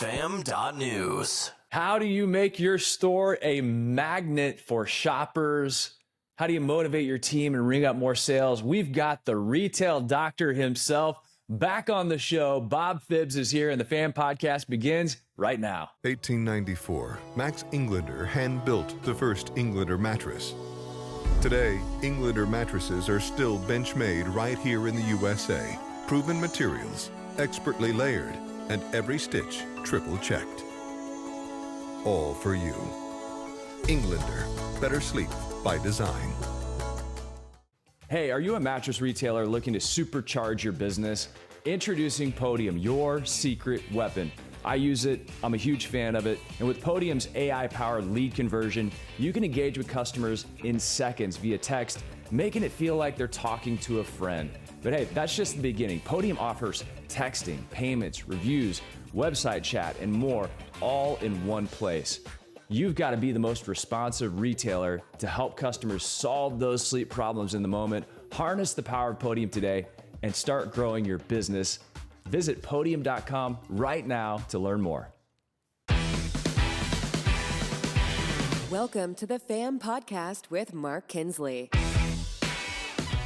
News. How do you make your store a magnet for shoppers? How do you motivate your team and ring up more sales? We've got the retail doctor himself back on the show. Bob Phibbs is here, and the Fan Podcast begins right now. 1894, Max Englander hand-built the first Englander mattress. Today, Englander mattresses are still bench-made right here in the USA. Proven materials, expertly layered, and every stitch triple-checked. All for you. Englander, better sleep by design. Hey, are you a mattress retailer looking to supercharge your business? Introducing Podium, your secret weapon. I use it, I'm a huge fan of it, and with Podium's AI-powered lead conversion, you can engage with customers in seconds via text, making it feel like they're talking to a friend. But hey, that's just the beginning. Podium offers texting, payments, reviews, website chat, and more, all in one place. You've got to be the most responsive retailer to help customers solve those sleep problems in the moment. Harness the power of Podium today and start growing your business. Visit podium.com right now to learn more. Welcome to the Fan Podcast with Mark Kinsley.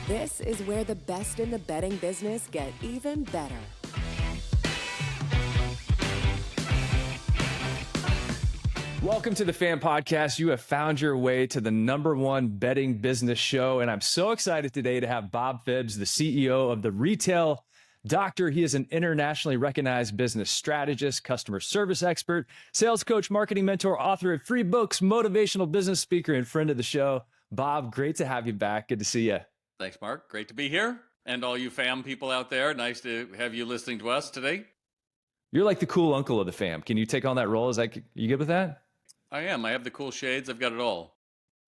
This is where the best in the betting business get even better. Welcome to the Fan Podcast. You have found your way to the #1 betting business show, and I'm so excited today to have Bob Phibbs, the CEO of the Retail Doctor. He is an internationally recognized business strategist, customer service expert, sales coach, marketing mentor, author of 3 books, motivational business speaker, and friend of the show. Bob, great to have you back. Good to see you. Thanks, Mark. Great to be here. And all you fam people out there, nice to have you listening to us today. You're like the cool uncle of the fam. Can you take on that role? You good with that? I am. I have the cool shades. I've got it all.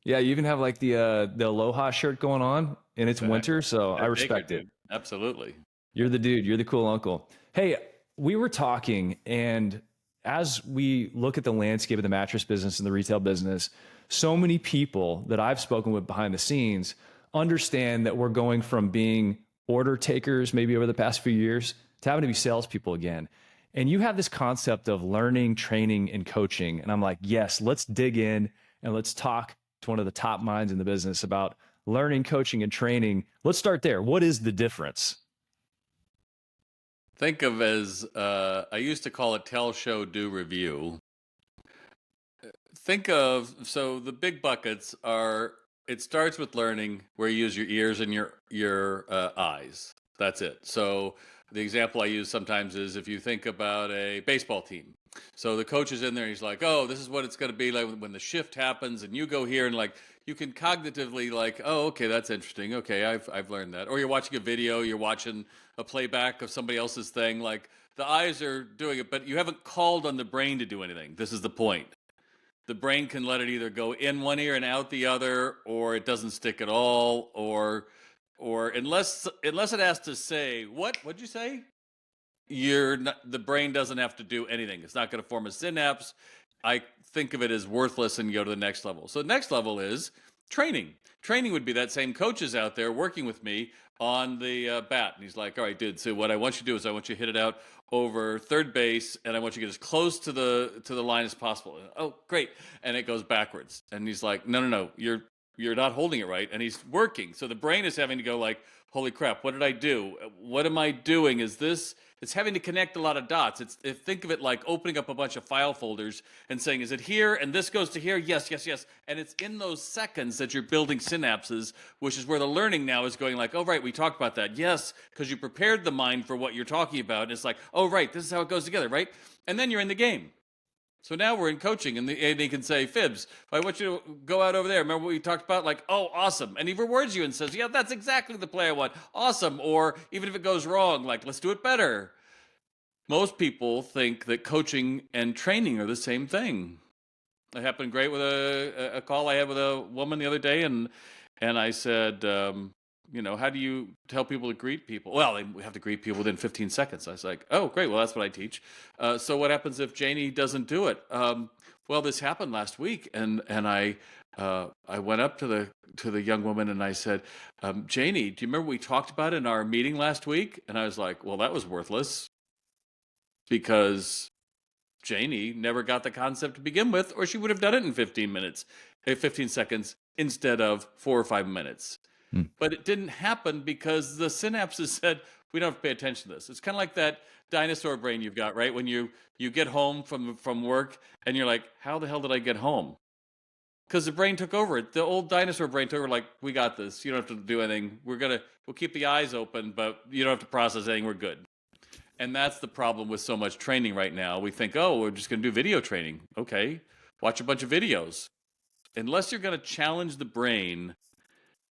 Yeah, you even have like the Aloha shirt going on, and it's winter, so I respect it. Absolutely. You're the dude. You're the cool uncle. Hey, we were talking, and as we look at the landscape of the mattress business and the retail business, so many people that I've spoken with behind the scenes understand that we're going from being order takers maybe over the past few years to having to be salespeople again. And you have this concept of learning, training, and coaching. And I'm like, yes, let's dig in and let's talk to one of the top minds in the business about learning, coaching, and training. Let's start there. What is the difference? Think of as, I used to call it tell, show, do, review. Think of, so the big buckets are, it starts with learning where you use your ears and your eyes. That's it. So the example I use sometimes is if you think about a baseball team. So the coach is in there and he's like, oh, this is what it's going to be like when the shift happens and you go here, and like you can cognitively like, oh, okay, that's interesting. Okay, I've learned that. Or you're watching a video, you're watching a playback of somebody else's thing. Like the eyes are doing it, but you haven't called on the brain to do anything. This is the point. The brain can let it either go in one ear and out the other, or it doesn't stick at all, or unless it has to say, what'd you say? The brain doesn't have to do anything. It's not going to form a synapse. I think of it as worthless and go to the next level. So the next level is training. Training would be that same coach is out there working with me on the bat. And he's like, all right, dude, so what I want you to do is I want you to hit it out over third base, and I want you to get as close to the line as possible. And, oh, great. And it goes backwards. And he's like, no, you're not holding it right. And he's working. So the brain is having to go like, holy crap, what did I do? What am I doing? It's having to connect a lot of dots. Think of it like opening up a bunch of file folders and saying, is it here? And this goes to here? Yes. And it's in those seconds that you're building synapses, which is where the learning now is going like, oh, right, we talked about that. Yes, because you prepared the mind for what you're talking about. And it's like, oh, right, this is how it goes together, right? And then you're in the game. So now we're in coaching, and he can say, Phibbs, I want you to go out over there. Remember what we talked about? Like, oh, awesome. And he rewards you and says, yeah, that's exactly the play I want. Awesome. Or even if it goes wrong, like, let's do it better. Most people think that coaching and training are the same thing. It happened great with a call I had with a woman the other day, and I said, how do you tell people to greet people? Well, we have to greet people within 15 seconds. I was like, oh, great. Well, that's what I teach. So what happens if Janie doesn't do it? Well, this happened last week, and I went up to the young woman and I said, Janie, do you remember we talked about it in our meeting last week? And I was like, well, that was worthless because Janie never got the concept to begin with, or she would have done it in 15 seconds instead of 4 or 5 minutes. But it didn't happen because the synapses said, we don't have to pay attention to this. It's kind of like that dinosaur brain you've got, right? When you get home from work and you're like, how the hell did I get home? Because the brain took over it. The old dinosaur brain took over, like, we got this. You don't have to do anything. We'll keep the eyes open, but you don't have to process anything. We're good. And that's the problem with so much training right now. We think, oh, we're just going to do video training. Okay, watch a bunch of videos. Unless you're going to challenge the brain,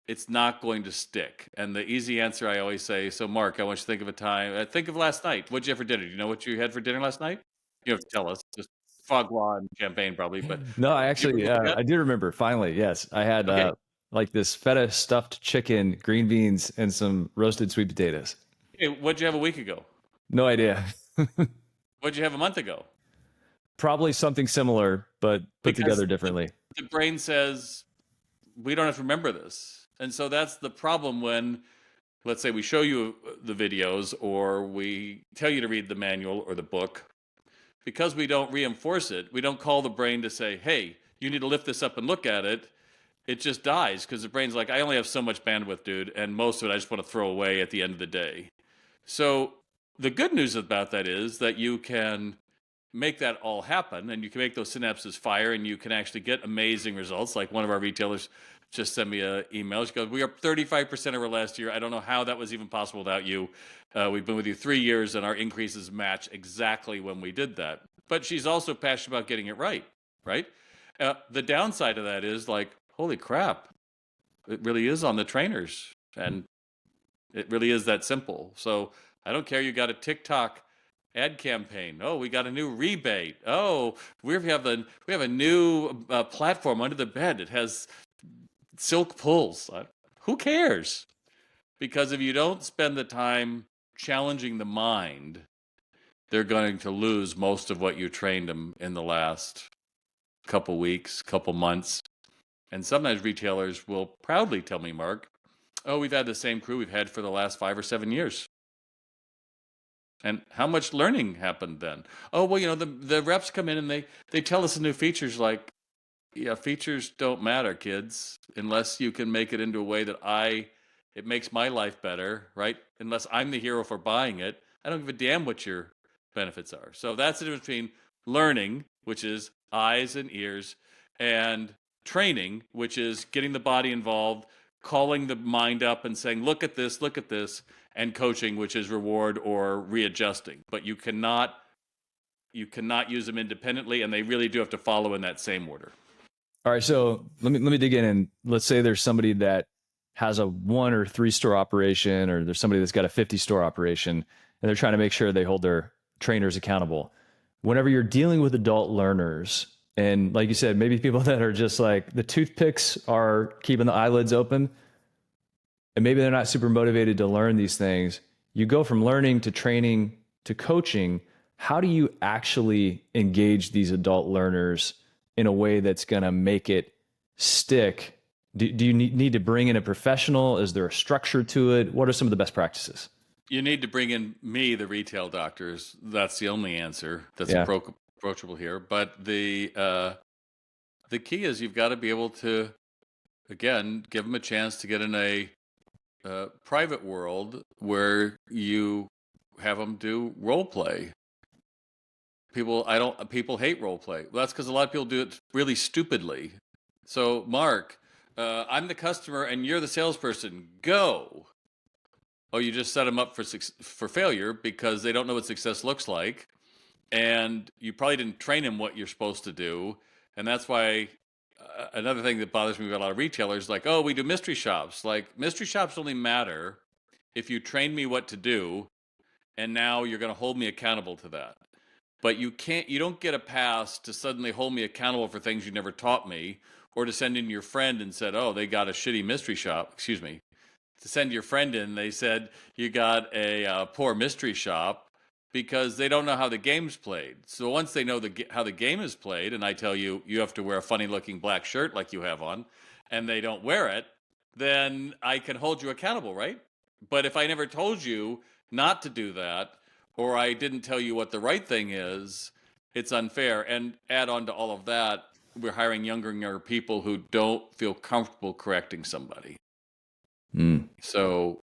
it's not going to stick. And the easy answer I always say, so Mark, I want you to think of a time. Think of last night. What'd you have for dinner? Do you know what you had for dinner last night? You have to tell us. Just foie gras and champagne probably. But No, I actually, I do remember. Finally, yes. I had like this feta stuffed chicken, green beans, and some roasted sweet potatoes. Hey, what'd you have a week ago? No idea. What'd you have a month ago? Probably something similar, but put together differently. The brain says, we don't have to remember this. And so that's the problem when, let's say, we show you the videos or we tell you to read the manual or the book. Because we don't reinforce it, we don't call the brain to say, hey, you need to lift this up and look at it. It just dies because the brain's like, I only have so much bandwidth, dude, and most of it I just want to throw away at the end of the day. So the good news about that is that you can make that all happen and you can make those synapses fire and you can actually get amazing results. Like one of our retailers just sent me an email. She goes, we are 35% over last year. I don't know how that was even possible without you. We've been with you 3 years and our increases match exactly when we did that. But she's also passionate about getting it right? The downside of that is like, holy crap, it really is on the trainers. And it really is that simple. So I don't care. You got a TikTok ad campaign. Oh, we got a new rebate. Oh, we have a new platform under the bed. It has silk pulls. Who cares? Because if you don't spend the time challenging the mind, they're going to lose most of what you trained them in the last couple weeks, couple months. And sometimes retailers will proudly tell me, Mark, oh, we've had the same crew we've had for the last 5 or 7 years. And how much learning happened then? Oh, well, the reps come in and they tell us the new features. Like, yeah, features don't matter, kids, unless you can make it into a way that it makes my life better, right? Unless I'm the hero for buying it, I don't give a damn what your benefits are. So that's the difference between learning, which is eyes and ears, and training, which is getting the body involved, calling the mind up and saying, look at this, and coaching, which is reward or readjusting. But you cannot use them independently, and they really do have to follow in that same order. All right, so let me dig in, and let's say there's somebody that has a 1 or 3 store operation, or there's somebody that's got a 50 store operation, and they're trying to make sure they hold their trainers accountable. Whenever you're dealing with adult learners, and like you said, maybe people that are just like the toothpicks are keeping the eyelids open, and maybe they're not super motivated to learn these things. You go from learning to training to coaching. How do you actually engage these adult learners in a way that's going to make it stick? Do you need to bring in a professional? Is there a structure to it? What are some of the best practices? You need to bring in me, the retail doctors. That's the only answer that's approachable here. But the key is you've got to be able to, again, give them a chance to get in a private world where you have them do role play. People hate role play. Well, that's because a lot of people do it really stupidly. So, Mark, I'm the customer and you're the salesperson. Go. Oh, you just set them up for failure because they don't know what success looks like, and you probably didn't train them what you're supposed to do. And that's why another thing that bothers me about a lot of retailers, like, oh, we do mystery shops. Like, mystery shops only matter if you train me what to do, and now you're going to hold me accountable to that. But you don't get a pass to suddenly hold me accountable for things you never taught me, or to send in your friend and said, oh, they got a shitty mystery shop. To send your friend in, they said you got a poor mystery shop because they don't know how the game's played. So once they know how the game is played, and I tell you, you have to wear a funny-looking black shirt like you have on, and they don't wear it, then I can hold you accountable, right? But if I never told you not to do that, or I didn't tell you what the right thing is, it's unfair. And add on to all of that, we're hiring younger and younger people who don't feel comfortable correcting somebody. So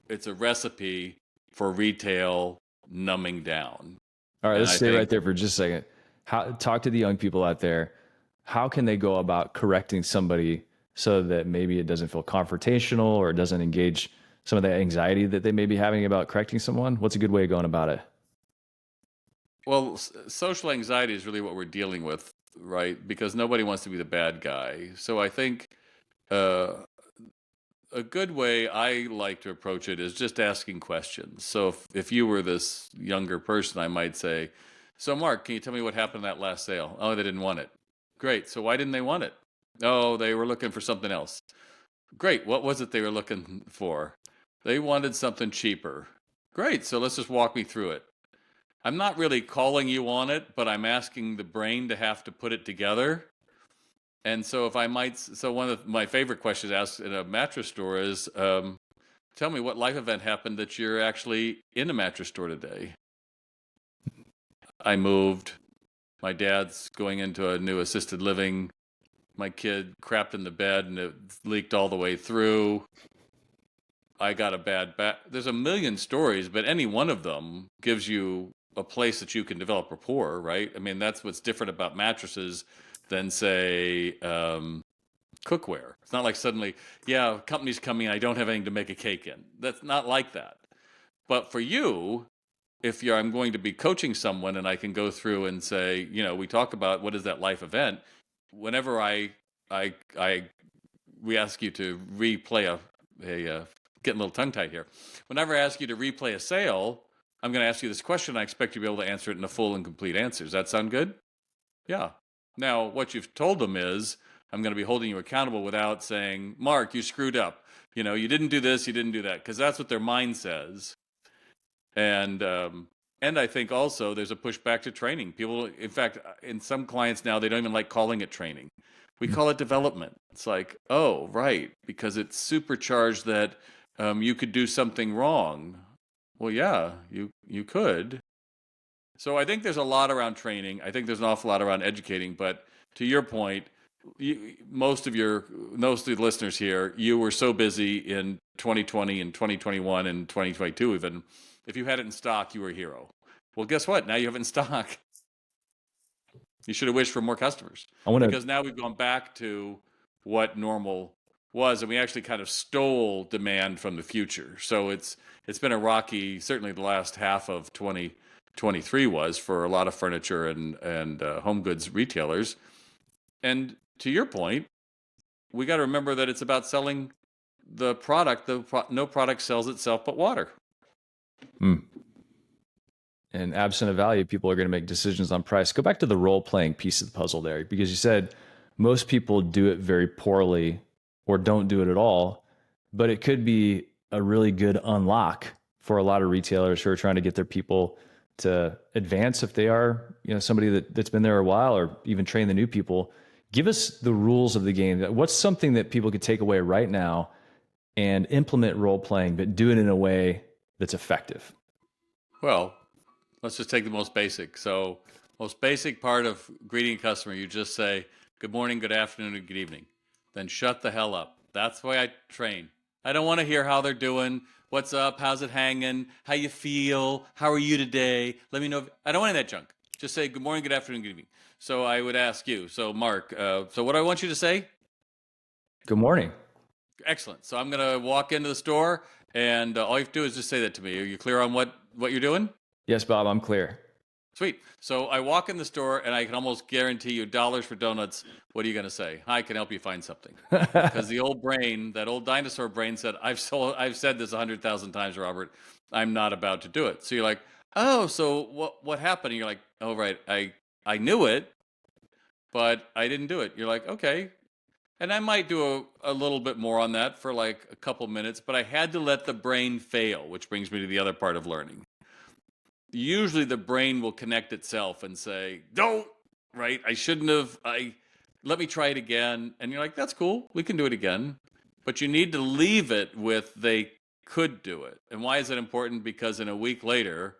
it's a recipe for retail numbing down. All right, And let's I stay think- right there for just a second. Talk to the young people out there. How can they go about correcting somebody so that maybe it doesn't feel confrontational or it doesn't engage some of the anxiety that they may be having about correcting someone? What's a good way of going about it? Well, social anxiety is really what we're dealing with, right? Because nobody wants to be the bad guy. So I think a good way I like to approach it is just asking questions. So if you were this younger person, I might say, so Mark, can you tell me what happened in that last sale? Oh, they didn't want it. Great. So why didn't they want it? Oh, they were looking for something else. Great. What was it they were looking for? They wanted something cheaper. Great. So let's just walk me through it. I'm not really calling you on it, but I'm asking the brain to have to put it together. And so if I might, so one of my favorite questions asked in a mattress store is, tell me what life event happened that you're actually in a mattress store today. I moved. My dad's going into a new assisted living. My kid crapped in the bed and it leaked all the way through. I got a bad back. There's a million stories, but any one of them gives you a place that you can develop rapport, right? I mean, that's what's different about mattresses than, say, cookware. It's not like suddenly, yeah, company's coming, I don't have anything to make a cake in. That's not like that. But for you, if I'm going to be coaching someone and I can go through and say, you know, we talk about what is that life event. Whenever we ask you to replay getting a little tongue-tied here. Whenever I ask you to replay a sale, I'm going to ask you this question. I expect you to be able to answer it in a full and complete answer. Does that sound good? Yeah. Now, what you've told them is, I'm going to be holding you accountable without saying, Mark, you screwed up. You know, you didn't do this, you didn't do that, because that's what their mind says. And I think also there's a pushback to training. People, in fact, in some clients now, they don't even like calling it training. We call it development. It's like, oh, right, because it's supercharged that you could do something wrong. Well, yeah, you could. So I think there's a lot around training. I think there's an awful lot around educating. But to your point, most of the listeners here, you were so busy in 2020 and 2021 and 2022 even. If you had it in stock, you were a hero. Well, guess what? Now you have it in stock. You should have wished for more customers. Because now we've gone back to what normal was, and we actually kind of stole demand from the future. So it's been a rocky, certainly the last half of 2023 was for a lot of furniture and home goods retailers. And to your point, we got to remember that it's about selling the product. No product sells itself but water. And absent of value, people are going to make decisions on price. Go back to the role-playing piece of the puzzle there, because you said most people do it very poorly or don't do it at all, but it could be a really good unlock for a lot of retailers who are trying to get their people to advance if they are, you know, somebody that's been there a while, or even train the new people. Give us the rules of the game. What's something that people could take away right now and implement role-playing, but do it in a way that's effective? Well, let's just take the most basic. So, most basic part of greeting a customer, you just say, good morning, good afternoon, and good evening. Then shut the hell up. That's the way I train. I don't want to hear how they're doing. What's up? How's it hanging? How you feel? How are you today? Let me know. I don't want any of that junk. Just say good morning, good afternoon, good evening. So I would ask you, so Mark, so what do I want you to say? Good morning. Excellent. So I'm going to walk into the store, and all you have to do is just say that to me. Are you clear on what you're doing? Yes, Bob, I'm clear. Sweet. So I walk in the store, and I can almost guarantee you dollars for donuts. What are you going to say? Hi, can I help you find something? Because the old brain, that old dinosaur brain said, I've said this 100,000 times, Robert. I'm not about to do it. So you're like, oh, so what happened? And you're like, oh, right. I knew it, but I didn't do it. You're like, okay. And I might do a little bit more on that for like a couple minutes, but I had to let the brain fail, which brings me to the other part of learning. Usually the brain will connect itself and say, don't, right? I shouldn't have, let me try it again. And you're like, that's cool. We can do it again. But you need to leave it with they could do it. And why is that important? Because in a week later,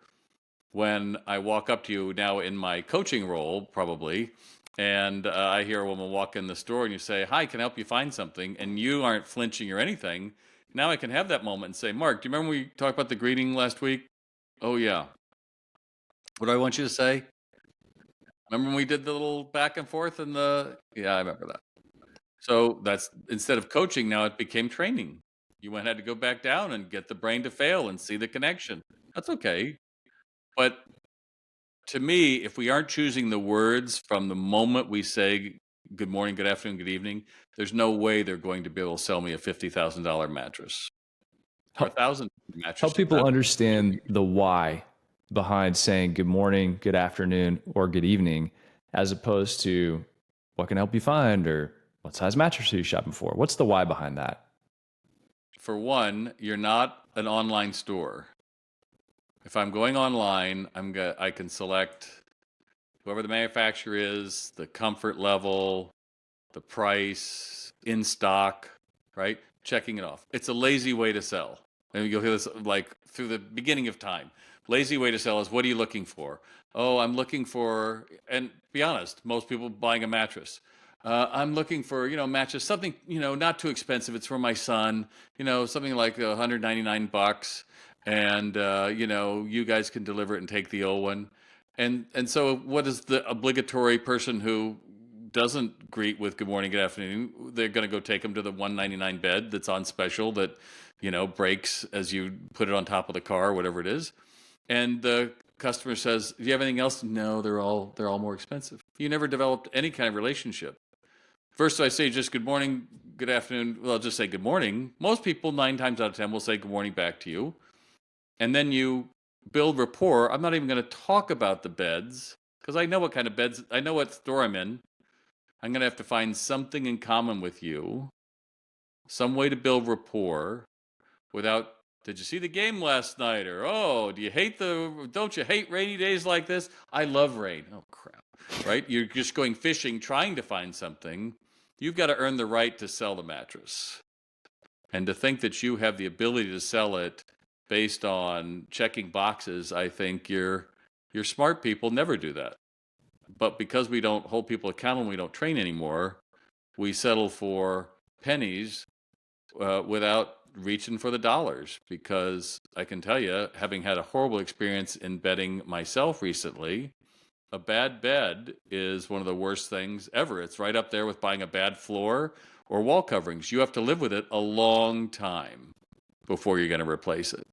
when I walk up to you now in my coaching role, probably, and I hear a woman walk in the store and you say, "Hi, can I help you find something?" And you aren't flinching or anything. Now I can have that moment and say, "Mark, do you remember we talked about the greeting last week?" "Oh, yeah." "What do I want you to say?" "Remember when we did the little back and forth and the..." "Yeah, I remember that." So that's, instead of coaching, now it became training. You went had to go back down and get the brain to fail and see the connection. That's okay. But to me, if we aren't choosing the words from the moment we say good morning, good afternoon, good evening, there's no way they're going to be able to sell me a $50,000 mattress or a Help, thousand mattress. help people understand the why behind saying good morning, good afternoon, or good evening, as opposed to what can I help you find, or what size mattress are you shopping for? What's the why behind that? For one, you're not an online store. If I'm going online, I can select whoever the manufacturer is, the comfort level, the price, in stock, right? Checking it off. It's a lazy way to sell. And you'll hear this like through the beginning of time. Lazy way to sell is, what are you looking for? "Oh, I'm looking for," and be honest, most people buying a mattress. "I'm looking for, mattress, something, not too expensive. It's for my son, something like $199, and you guys can deliver it and take the old one." And so what is the obligatory person who doesn't greet with good morning, good afternoon? They're going to go take them to the $199 bed that's on special that, breaks as you put it on top of the car, whatever it is. And the customer says, "Do you have anything else?" "No, they're all more expensive." You never developed any kind of relationship. First, I say just good morning, good afternoon. Well, I'll just say good morning. Most people, 9 times out of 10, will say good morning back to you. And then you build rapport. I'm not even going to talk about the beds because I know what kind of beds, I know what store I'm in. I'm going to have to find something in common with you, some way to build rapport without, "Did you see the game last night?" Or, "Oh, don't you hate rainy days like this?" "I love rain." "Oh, crap." Right? You're just going fishing, trying to find something. You've got to earn the right to sell the mattress. And to think that you have the ability to sell it based on checking boxes, I think your smart people never do that. But because we don't hold people accountable, we don't train anymore, we settle for pennies without reaching for the dollars. Because I can tell you, having had a horrible experience in bedding myself recently, a bad bed is one of the worst things ever. It's right up there with buying a bad floor or wall coverings. You have to live with it a long time before you're going to replace it.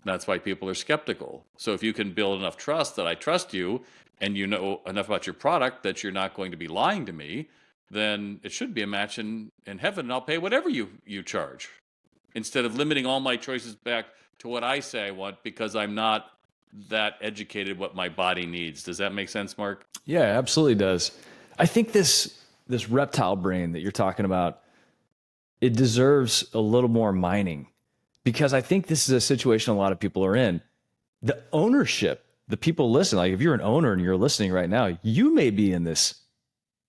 That's why people are skeptical. So if you can build enough trust that I trust you and you know enough about your product that you're not going to be lying to me, then it should be a match in heaven, and I'll pay whatever you charge, instead of limiting all my choices back to what I say I want because I'm not that educated what my body needs. Does that make sense, Mark? Yeah, absolutely does. I think this reptile brain that you're talking about, it deserves a little more mining, because I think this is a situation a lot of people are in. The ownership, the people listening, like if you're an owner and you're listening right now, you may be in this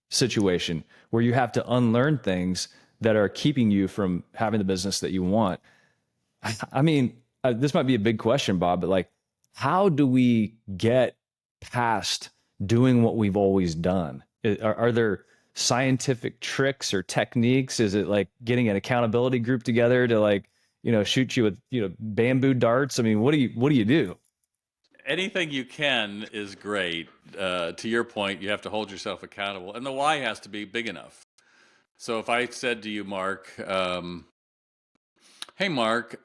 situation where you have to unlearn things that are keeping you from having the business that you want. I mean, this might be a big question, Bob, but like, how do we get past doing what we've always done? Are there scientific tricks or techniques? Is it like getting an accountability group together to like, shoot you with, bamboo darts? I mean, what do you do? Anything you can is great. To your point, you have to hold yourself accountable, and the why has to be big enough. So if I said to you, Mark, "Hey, Mark,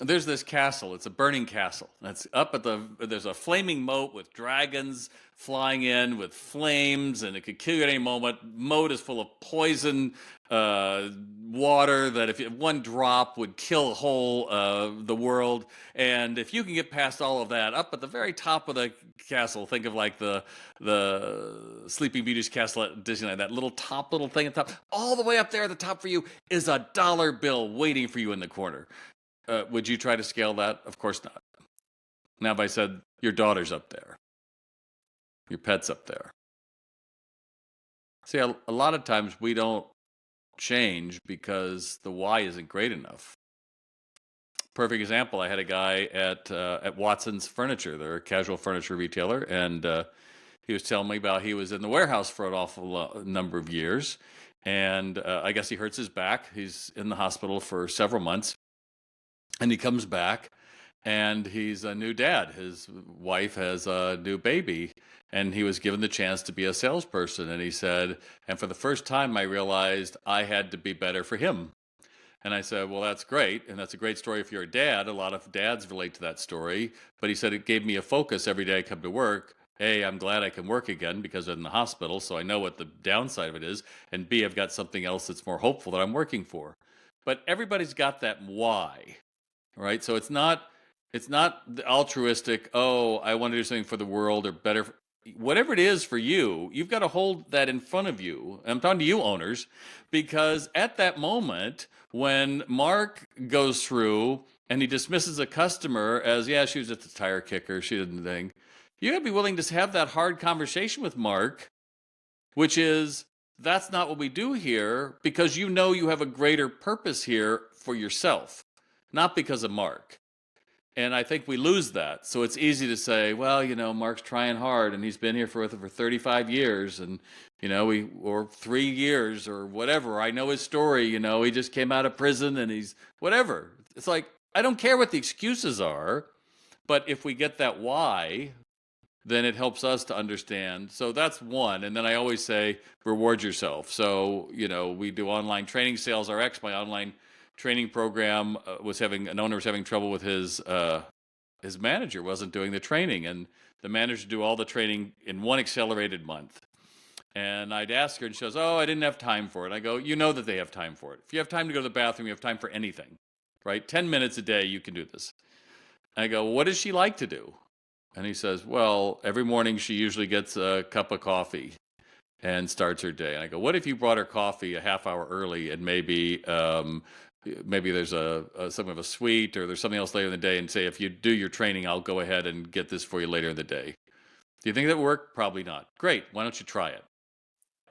there's this castle. It's a burning castle. That's up at there's a flaming moat with dragons flying in with flames, and it could kill you at any moment. Moat is full of poison water that if one drop would kill whole the world. And if you can get past all of that, up at the very top of the castle, think of like the Sleeping Beauty's castle at Disneyland, that little thing at the top, all the way up there at the top for you is a dollar bill waiting for you in the corner. Would you try to scale that? Of course not. Now, if I said, your daughter's up there, your pet's up there. See, a lot of times we don't change because the why isn't great enough. perfect example. I had a guy at Watson's Furniture. They're a casual furniture retailer, and he was telling me about he was in the warehouse for an awful number of years, and I guess he hurts his back. He's in the hospital for several months, and he comes back, and he's a new dad. His wife has a new baby, and he was given the chance to be a salesperson. And he said, and for the first time, I realized I had to be better for him. And I said, well, that's great. And that's a great story if you're a dad. A lot of dads relate to that story. But he said it gave me a focus every day I come to work. A, I'm glad I can work again because I'm in the hospital, so I know what the downside of it is. And B, I've got something else that's more hopeful that I'm working for. But everybody's got that why, right? So it's not the altruistic, oh, I want to do something for the world or better. Whatever it is for you, you've got to hold that in front of you. I'm talking to you owners, because at that moment when Mark goes through and he dismisses a customer as, yeah, she was just a tire kicker, she didn't think, you got to be willing to have that hard conversation with Mark, which is, that's not what we do here, because you know you have a greater purpose here for yourself, not because of Mark. And I think we lose that. So it's easy to say, well, Mark's trying hard and he's been here for 35 years and, or 3 years or whatever. I know his story, he just came out of prison and he's whatever. It's like, I don't care what the excuses are, but if we get that why, then it helps us to understand. So that's one. And then I always say, reward yourself. So, we do online training, Sales RX, my online training program an owner was having trouble with his manager wasn't doing the training, and the manager do all the training in one accelerated month. And I'd ask her, and she goes, oh, I didn't have time for it. I go, you know that they have time for it. If you have time to go to the bathroom, you have time for anything, right? 10 minutes a day, you can do this. And I go, what does she like to do? And he says, well, every morning she usually gets a cup of coffee and starts her day. And I go, what if you brought her coffee a half hour early, and maybe there's something of a sweet, or there's something else later in the day, and say, if you do your training, I'll go ahead and get this for you later in the day. Do you think that would work? Probably not. Great. Why don't you try it?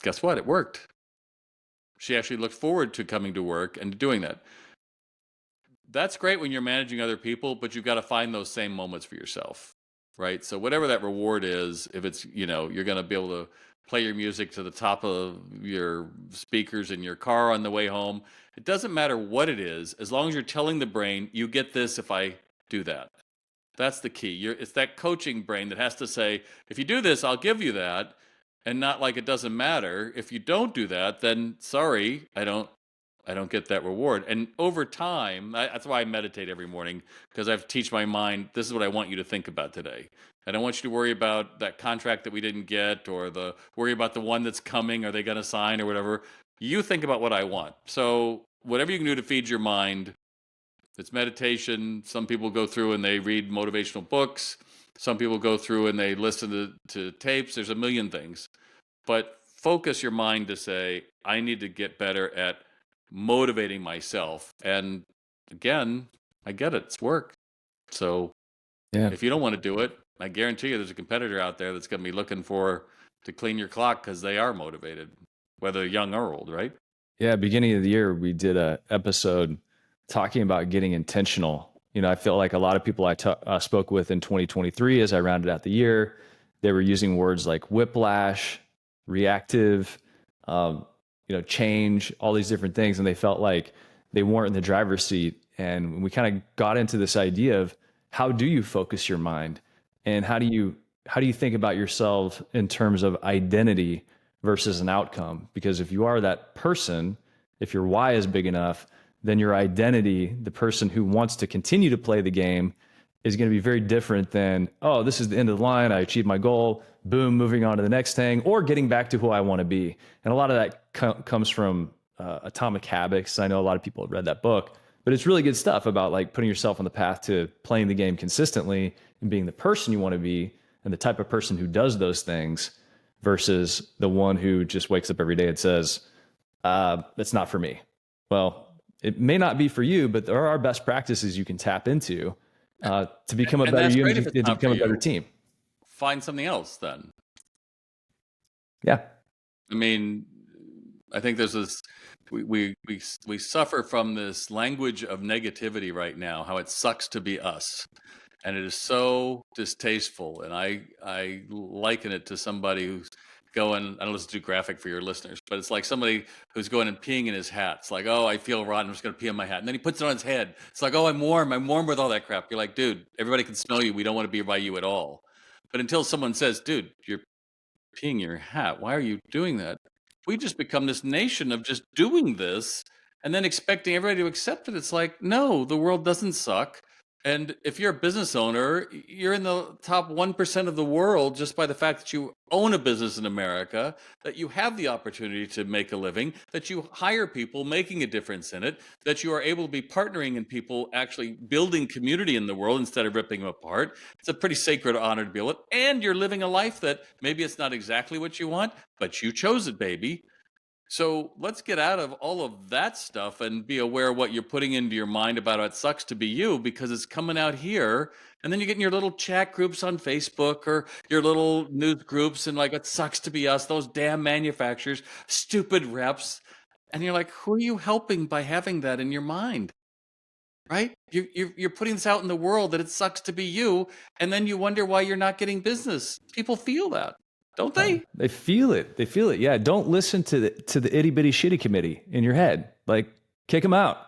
Guess what? It worked. She actually looked forward to coming to work and doing that. That's great when you're managing other people, but you've got to find those same moments for yourself, right? So whatever that reward is, if it's, you're going to be able to play your music to the top of your speakers in your car on the way home. It doesn't matter what it is, as long as you're telling the brain, you get this if I do that. That's the key. It's that coaching brain that has to say, if you do this, I'll give you that, and not like it doesn't matter. If you don't do that, then sorry, I don't get that reward. And over time, that's why I meditate every morning, because I have to teach my mind, this is what I want you to think about today. I don't want you to worry about that contract that we didn't get, or worry about the one that's coming, are they going to sign or whatever. You think about what I want. So whatever you can do to feed your mind, it's meditation. Some people go through and they read motivational books. Some people go through and they listen to tapes. There's a million things. But focus your mind to say, I need to get better at motivating myself. And again, I get it. It's work. So if you don't want to do it, I guarantee you there's a competitor out there that's going to be looking to clean your clock, because they are motivated, whether young or old, right? Yeah, beginning of the year, we did an episode talking about getting intentional. I feel like a lot of people I spoke with in 2023, as I rounded out the year, they were using words like whiplash, reactive, change, all these different things. And they felt like they weren't in the driver's seat. And we kind of got into this idea of, how do you focus your mind? And how do you think about yourself in terms of identity versus an outcome? Because if you are that person, if your why is big enough, then your identity, the person who wants to continue to play the game, is going to be very different than, oh, this is the end of the line, I achieved my goal, boom, moving on to the next thing, or getting back to who I want to be. And a lot of that comes from Atomic Habits. I know a lot of people have read that book, but it's really good stuff about like putting yourself on the path to playing the game consistently and being the person you want to be, and the type of person who does those things, versus the one who just wakes up every day and says, that's not for me. Well, it may not be for you, but there are best practices you can tap into to become a better human, to become a better team. Find something else then. Yeah. I mean, I think there's this, we suffer from this language of negativity right now, how it sucks to be us. And it is so distasteful. And I liken it to somebody who's going, I don't know if it's too graphic for your listeners, but it's like somebody who's going and peeing in his hat. It's like, oh, I feel rotten, I'm just going to pee on my hat. And then he puts it on his head. It's like, oh, I'm warm with all that crap. You're like, dude, everybody can smell you. We don't want to be by you at all. But until someone says, dude, you're peeing your hat, why are you doing that? We just become this nation of just doing this and then expecting everybody to accept it. It's like, no, the world doesn't suck. And if you're a business owner, you're in the top 1% of the world just by the fact that you own a business in America, that you have the opportunity to make a living, that you hire people making a difference in it, that you are able to be partnering in people actually building community in the world instead of ripping them apart. It's a pretty sacred honor to be able to, and you're living a life that maybe it's not exactly what you want, but you chose it, baby. So let's get out of all of that stuff and be aware of what you're putting into your mind about how it sucks to be you, because it's coming out here. And then you get in your little chat groups on Facebook or your little news groups and like, it sucks to be us, those damn manufacturers, stupid reps. And you're like, who are you helping by having that in your mind? Right? You're putting this out in the world that it sucks to be you. And then you wonder why you're not getting business. People feel that. Don't they? They feel it. They feel it. Yeah. Don't listen to the itty bitty shitty committee in your head. Like, kick them out.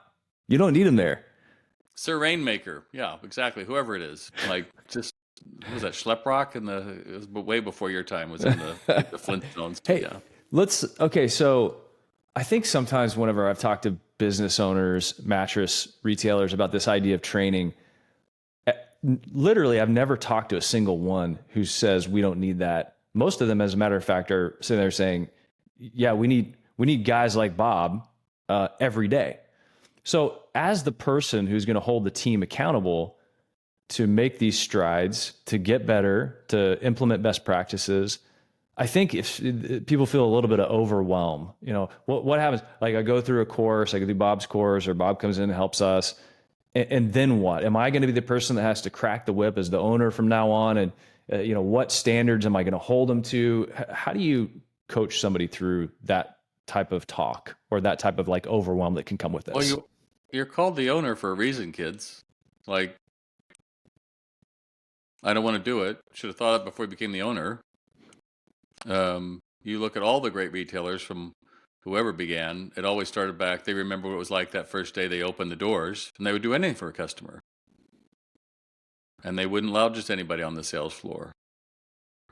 You don't need them there. Sir Rainmaker. Yeah, exactly. Whoever it is. Like, just, what was that, Schleprock? It was way before your time, was in the Flintstones. Hey, yeah. Okay. So I think sometimes whenever I've talked to business owners, mattress retailers about this idea of training, literally, I've never talked to a single one who says we don't need that. Most of them, as a matter of fact, are sitting there saying, yeah, we need guys like Bob every day. So as the person who's going to hold the team accountable to make these strides, to get better, to implement best practices, I think if people feel a little bit of overwhelm, what happens? Like, I go through a course, I go through Bob's course, or Bob comes in and helps us. And then what? Am I going to be the person that has to crack the whip as the owner from now on? And what standards am I going to hold them to? How do you coach somebody through that type of talk or that type of like overwhelm that can come with this? Well, you're called the owner for a reason, kids. Like, I don't want to do it. Should have thought it before you became the owner. You look at all the great retailers from whoever began, it always started back. They remember what it was like that first day they opened the doors, and they would do anything for a customer. And they wouldn't allow just anybody on the sales floor.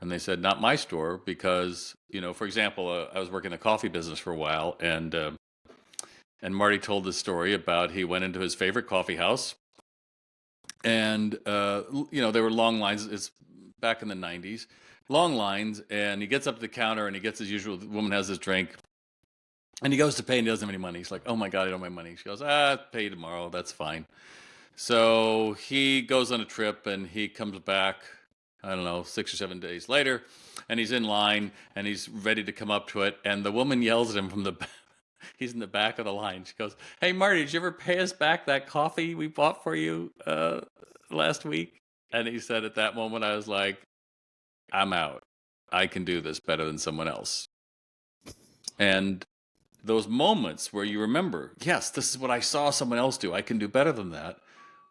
And they said, not my store, because, for example, I was working in the coffee business for a while, and Marty told this story about he went into his favorite coffee house, and, there were long lines. It's back in the 90s, long lines, and he gets up to the counter, and he gets his usual, the woman has his drink, and he goes to pay, and he doesn't have any money. He's like, oh my God, I don't have my money. She goes, pay tomorrow, that's fine. So he goes on a trip and he comes back, I don't know, 6 or 7 days later, and he's in line and he's ready to come up to it. And the woman yells at him from he's in the back of the line. She goes, hey, Marty, did you ever pay us back that coffee we bought for you last week? And he said, at that moment, I was like, I'm out. I can do this better than someone else. And those moments where you remember, yes, this is what I saw someone else do. I can do better than that.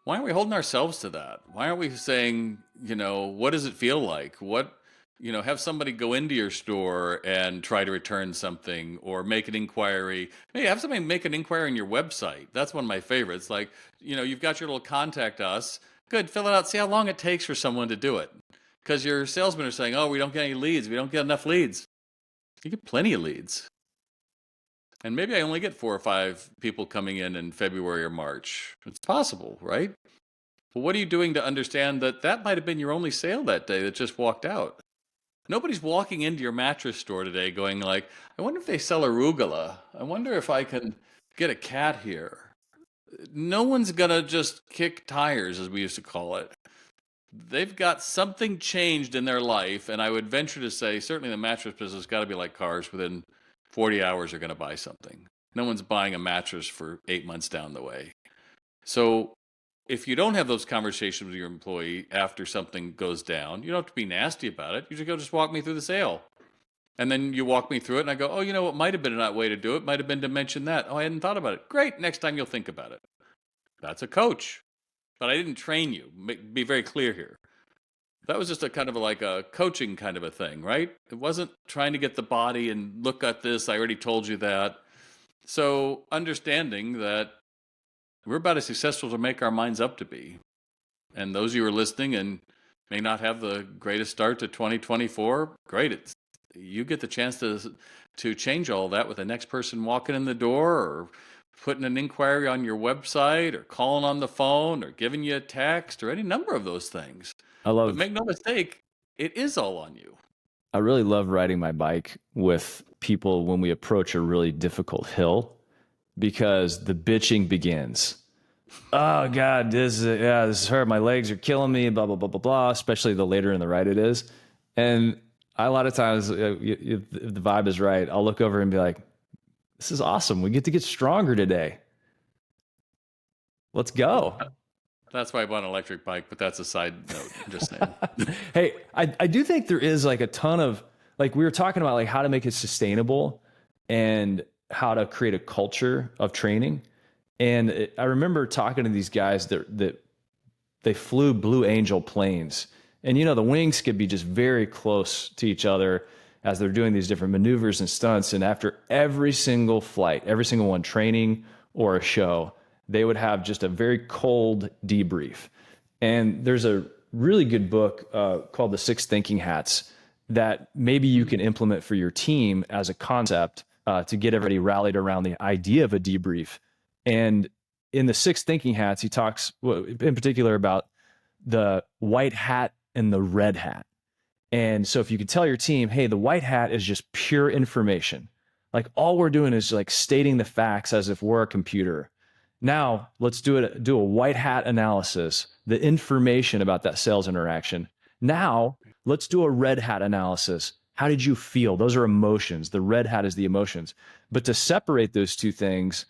Why aren't we holding ourselves to that? Why aren't we saying, what does it feel like? Have somebody go into your store and try to return something or make an inquiry. Hey, have somebody make an inquiry on your website. That's one of my favorites. Like, you've got your little contact us. Good, fill it out. See how long it takes for someone to do it. Because your salesmen are saying, oh, we don't get any leads. We don't get enough leads. You get plenty of leads. And maybe I only get 4 or 5 people coming in February or March. It's possible, right? But what are you doing to understand that might have been your only sale that day that just walked out? Nobody's walking into your mattress store today going like, I wonder if they sell arugula. I wonder if I can get a cat here. No one's going to just kick tires, as we used to call it. They've got something changed in their life, and I would venture to say, certainly the mattress business has got to be like cars. Within 40 hours, they're going to buy something. No one's buying a mattress for 8 months down the way. So if you don't have those conversations with your employee after something goes down, you don't have to be nasty about it. You just go, just walk me through the sale. And then you walk me through it and I go, oh, you know, what might have been a way to do it might have been to mention that. Oh, I hadn't thought about it. Great. Next time you'll think about it. That's a coach. But I didn't train you. Be very clear here. That was just a kind of like a coaching kind of a thing, right? It wasn't trying to get the body and look at this. I already told you that. So understanding that we're about as successful to make our minds up to be. And those of you who are listening and may not have the greatest start to 2024, great. You get the chance to change all that with the next person walking in the door, or putting an inquiry on your website, or calling on the phone, or giving you a text, or any number of those things. But make no mistake, it is all on you. I really love riding my bike with people when we approach a really difficult hill, because the bitching begins. Oh God, this is hurt. My legs are killing me, blah, blah, blah, blah, blah, especially the later in the ride it is. And a lot of times, if the vibe is right, I'll look over and be like, this is awesome. We get to get stronger today. Let's go. That's why I bought an electric bike, but that's a side note. I'm just saying. Hey, I do think there is like a ton of, like we were talking about, like how to make it sustainable and how to create a culture of training. And I remember talking to these guys that they flew Blue Angel planes. And, you know, the wings could be just very close to each other as they're doing these different maneuvers and stunts. And after every single flight, every single one, training or a show, they would have just a very cold debrief. And there's a really good book called The 6 Thinking Hats that maybe you can implement for your team as a concept to get everybody rallied around the idea of a debrief. And in The 6 Thinking Hats, he talks in particular about the white hat and the red hat. And so if you could tell your team, hey, the white hat is just pure information. Like all we're doing is like stating the facts as if we're a computer. Now let's do a white hat analysis, the information about that sales interaction. Now let's do a red hat analysis. How did you feel? Those are emotions. The red hat is the emotions. But to separate those two things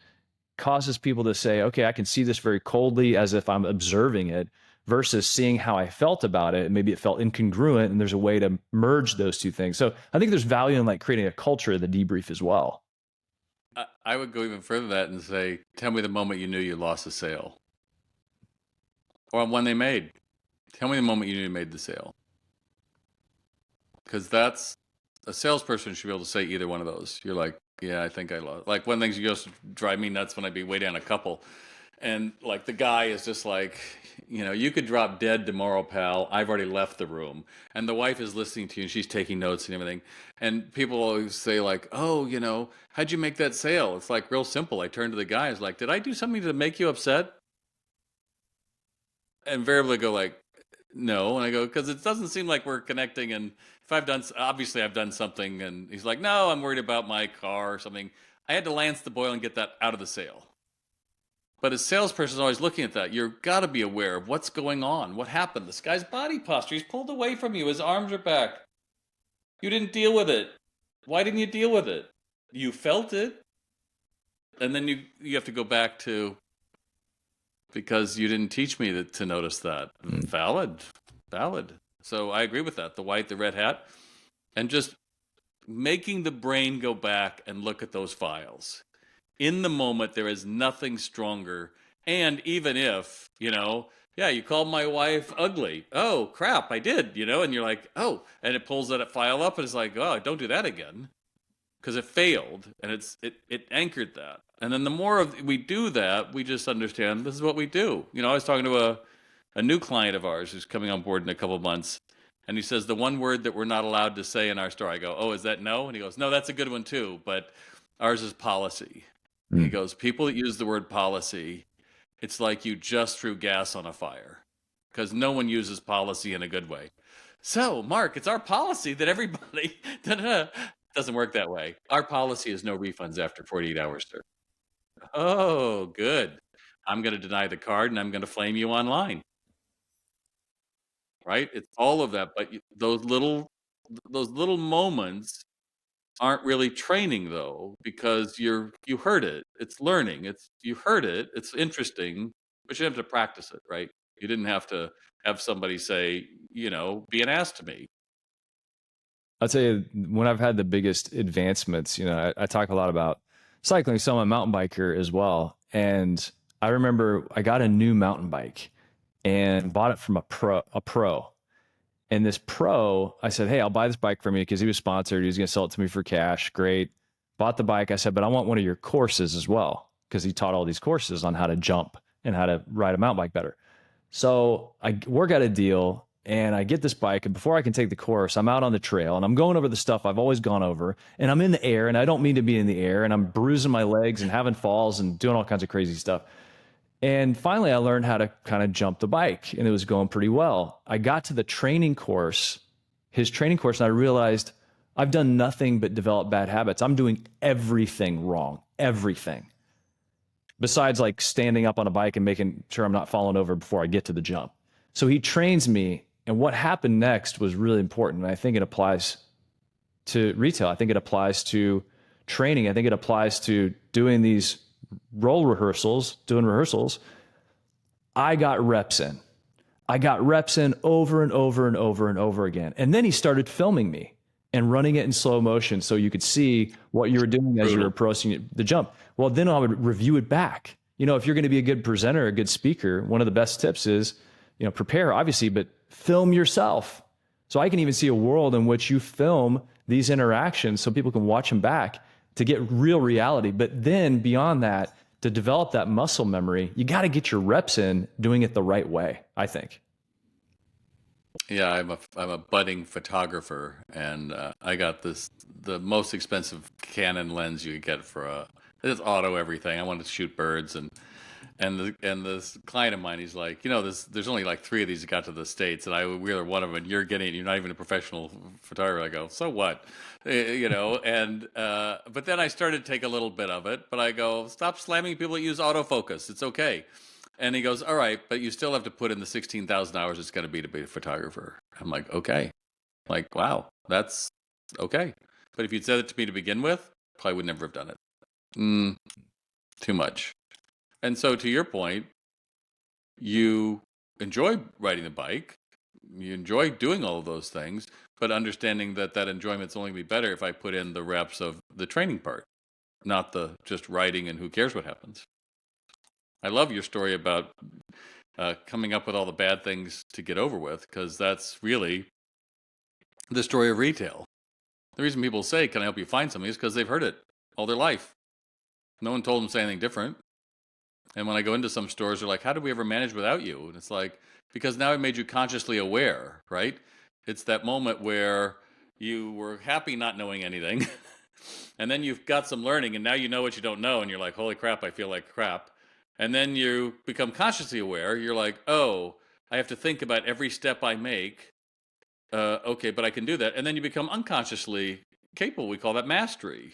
causes people to say, okay, I can see this very coldly as if I'm observing it, versus seeing how I felt about it. And maybe it felt incongruent, and there's a way to merge those two things. So I think there's value in like creating a culture of the debrief as well. I would go even further than that and say, tell me the moment you knew you lost a sale. Or one they made. Tell me the moment you knew you made the sale. Because that's, a salesperson should be able to say either one of those. You're like, yeah, I think I lost. Like one of the things you used to drive me nuts when I'd be way down a couple. And like the guy is just like, you know, you could drop dead tomorrow, pal. I've already left the room. And the wife is listening to you and she's taking notes and everything. And people always say like, oh, you know, how'd you make that sale? It's like real simple. I turn to the guy. It's like, did I do something to make you upset? And invariably go like, no. And I go, because it doesn't seem like we're connecting. And if obviously I've done something. And he's like, no, I'm worried about my car or something. I had to lance the boil and get that out of the sale. But a salesperson is always looking at that. You've got to be aware of what's going on. What happened? This guy's body posture. He's pulled away from you. His arms are back. You didn't deal with it. Why didn't you deal with it? You felt it. And then you have to go back to, because you didn't teach me to notice that. Valid. So I agree with that. The white, the red hat. And just making the brain go back and look at those files. In the moment, there is nothing stronger. And even if, you know, yeah, you called my wife ugly. Oh, crap, I did, you know, and you're like, oh, and it pulls that file up and it's like, oh, don't do that again. Because it failed and it anchored that. And then the more we do that, we just understand this is what we do. You know, I was talking to a new client of ours who's coming on board in a couple of months. And he says, the one word that we're not allowed to say in our store. I go, oh, is that no? And he goes, no, that's a good one too. But ours is policy. He goes, people that use the word policy, it's like you just threw gas on a fire, because no one uses policy in a good way. So, Mark, it's our policy that everybody doesn't work that way. Our policy is no refunds after 48 hours, sir. Oh, good. I'm going to deny the card and I'm going to flame you online. Right? It's all of that. But those little moments aren't really training though, because you heard it. It's learning. You heard it. It's interesting, but you have to practice it, right? You didn't have to have somebody say, you know, be an ass to me. I'll tell you, when I've had the biggest advancements, I talk a lot about cycling. So I'm a mountain biker as well. And I remember I got a new mountain bike and bought it from a pro. And this pro, I said, hey, I'll buy this bike from you because he was sponsored. He was going to sell it to me for cash. Great. Bought the bike. I said, but I want one of your courses as well, because he taught all these courses on how to jump and how to ride a mountain bike better. So I work out a deal and I get this bike. And before I can take the course, I'm out on the trail and I'm going over the stuff I've always gone over. And I'm in the air and I don't mean to be in the air. And I'm bruising my legs and having falls and doing all kinds of crazy stuff. And finally, I learned how to kind of jump the bike, and it was going pretty well. I got to the training course, his training course, and I realized I've done nothing but develop bad habits. I'm doing everything wrong, everything. Besides like standing up on a bike and making sure I'm not falling over before I get to the jump. So he trains me, and what happened next was really important. And I think it applies to retail. I think it applies to training. I think it applies to doing these doing rehearsals. I got reps in. I got reps in over and over and over and over again. And then he started filming me and running it in slow motion so you could see what you were doing as you were approaching the jump. Well, then I would review it back. If you're going to be a good presenter, a good speaker, one of the best tips is, prepare obviously, but film yourself. So I can even see a world in which you film these interactions so people can watch them back to get real reality. But then beyond that, to develop that muscle memory, you got to get your reps in doing it the right way, I think. Yeah, I'm a budding photographer, and I got the most expensive Canon lens you could get for it's auto everything. I wanted to shoot birds, and this client of mine, he's like, there's only like 3 of these that got to the States, and we're one of them, and you're not even a professional photographer. I go, so what? And but then I started to take a little bit of it, but I go, stop slamming people that use autofocus. It's okay. And he goes, all right, but you still have to put in the 16,000 hours it's going to be a photographer. I'm like, okay. Like, wow, that's okay. But if you'd said it to me to begin with, probably would never have done it. Too much. And so to your point, you enjoy riding the bike. You enjoy doing all of those things, but understanding that enjoyment's only going to be better if I put in the reps of the training part, not the just riding and who cares what happens. I love your story about coming up with all the bad things to get over with, because that's really the story of retail. The reason people say, can I help you find something, is because they've heard it all their life. No one told them to say anything different. And when I go into some stores, they're like, how did we ever manage without you? And it's like, because now I made you consciously aware, right? It's that moment where you were happy not knowing anything. And then you've got some learning, and now you know what you don't know. And you're like, holy crap, I feel like crap. And then you become consciously aware. You're like, oh, I have to think about every step I make. Okay, but I can do that. And then you become unconsciously capable. We call that mastery.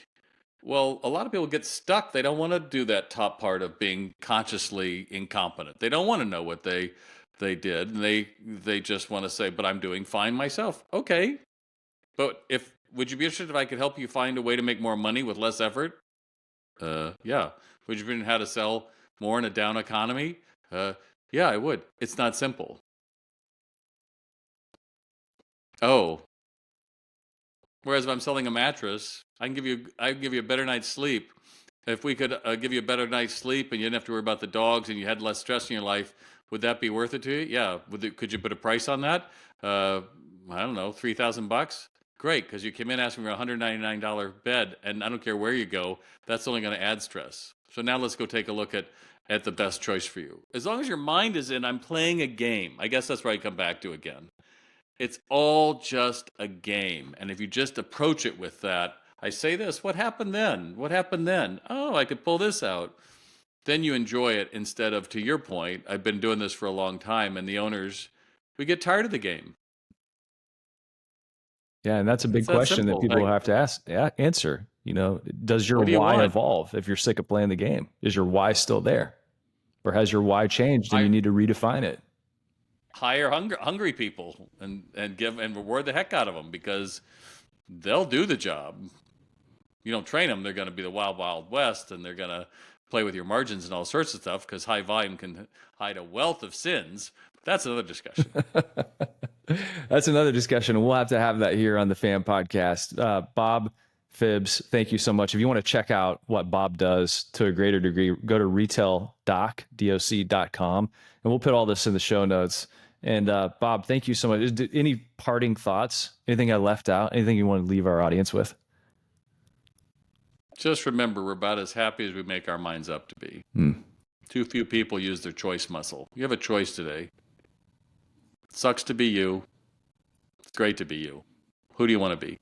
Well, a lot of people get stuck. They don't want to do that top part of being consciously incompetent. They don't want to know what they did. And they just want to say, but I'm doing fine myself. Okay. But would you be interested if I could help you find a way to make more money with less effort? Yeah. Would you be interested in how to sell more in a down economy? Yeah, I would. It's not simple. Oh. Whereas if I'm selling a mattress, I can give you a better night's sleep. If we could give you a better night's sleep and you didn't have to worry about the dogs and you had less stress in your life, would that be worth it to you? Yeah. Could you put a price on that? I don't know, $3,000? Great, because you came in asking for a $199 bed, and I don't care where you go, that's only going to add stress. So now let's go take a look at the best choice for you. As long as your mind is in, I'm playing a game. I guess that's where I come back to again. It's all just a game. And if you just approach it with that, I say this, what happened then? What happened then? Oh, I could pull this out. Then you enjoy it instead of, to your point, I've been doing this for a long time, and the owners, we get tired of the game. Yeah, and that's a big question that people have to answer. Does your why evolve if you're sick of playing the game? Is your why still there? Or has your why changed and you need to redefine it? Hire hungry people and reward the heck out of them, because they'll do the job. You don't train them, they're going to be the wild, wild west, and they're going to play with your margins and all sorts of stuff, because high volume can hide a wealth of sins. But that's another discussion. That's another discussion. We'll have to have that here on the Fan Podcast. Bob Phibbs, thank you so much. If you want to check out what Bob does to a greater degree, go to retaildoc.com, and we'll put all this in the show notes. And Bob, thank you so much. Any parting thoughts? Anything I left out? Anything you want to leave our audience with? Just remember, we're about as happy as we make our minds up to be. Too few people use their choice muscle. You have a choice today. It sucks to be you. It's great to be you. Who do you want to be?